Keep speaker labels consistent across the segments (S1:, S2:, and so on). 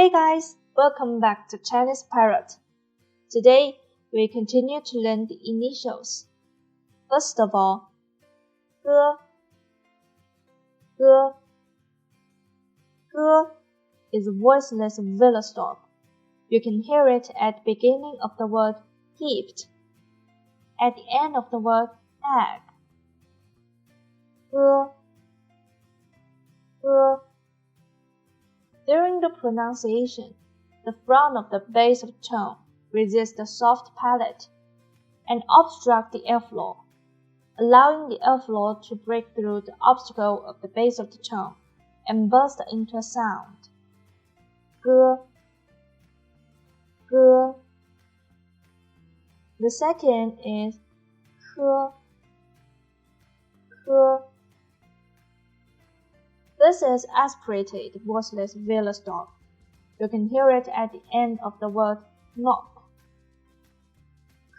S1: Hey guys, welcome back to Chinese Parrot. Today, we continue to learn the initials. First of all, G. G is a voiceless velostop. You can hear it at the beginning of the word heaped, at the end of the word egg. G. During the pronunciation, the front of the base of tone resists the soft palate and obstructs the airflow, allowing the airflow to break through the obstacle of the base of the tone and burst into a sound. G. The second is H. This is aspirated voiceless velostop. You can hear it at the end of the word knock.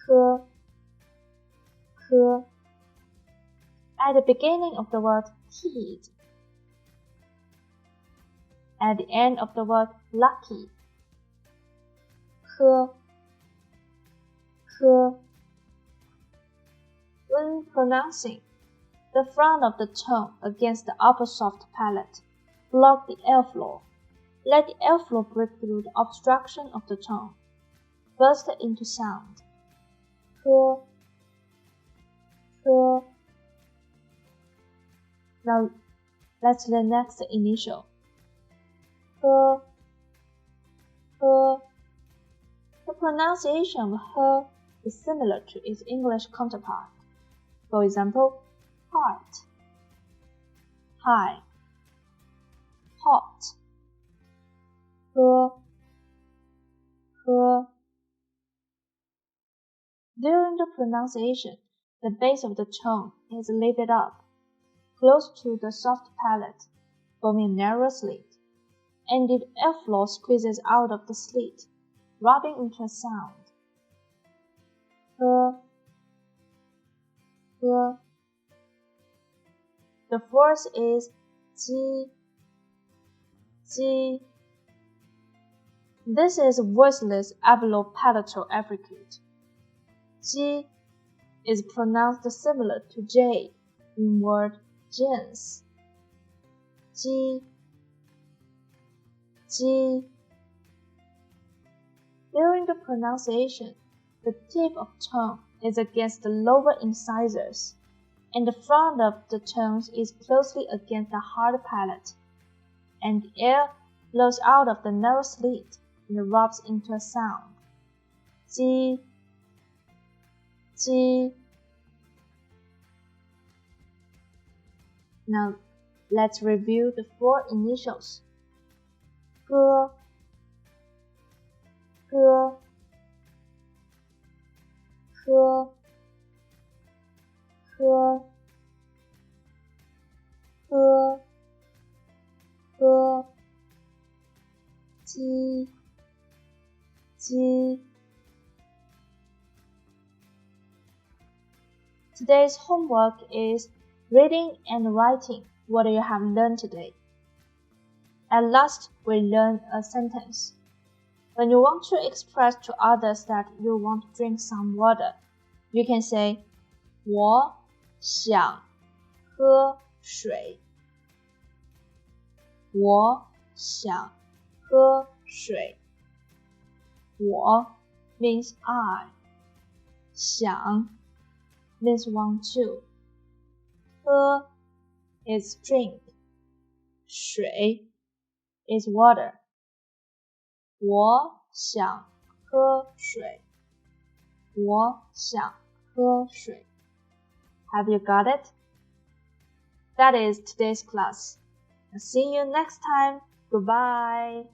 S1: K. At the beginning of the word keyed. At the end of the word lucky. K. When pronouncing, the front of the tone against the upper soft palate block the airflow. Let the airflow break through the obstruction of the tone. Burst into sound. K. Now, let's learn next initial. H. The pronunciation of H is similar to its English counterpart. For example, heart, high, hot, H. During the pronunciation, the base of the tone is lifted up, close to the soft palate, forming a narrow slit, and the airflow squeezes out of the slit, rubbing into a sound. H. The fourth is G. This is a voiceless alveolo-palatal affricate. G is pronounced similar to J in word jeans. G. During the pronunciation, the tip of tongue is against the lower incisors, and the front of the tongue is closely against the hard palate, and the air blows out of the narrow slit and rubs into a sound. G. Now, let's review the four initials. G. G. Today's homework is reading and writing what you have learned today. At last, we learn a sentence. When you want to express to others that you want to drink some water, you can say, 我想喝水。我想喝水。我 means I. 想 means want to. 喝 is drink. 水 is water. 我想喝水。我想喝水。Have you got it? That is today's class. See you next time. Goodbye.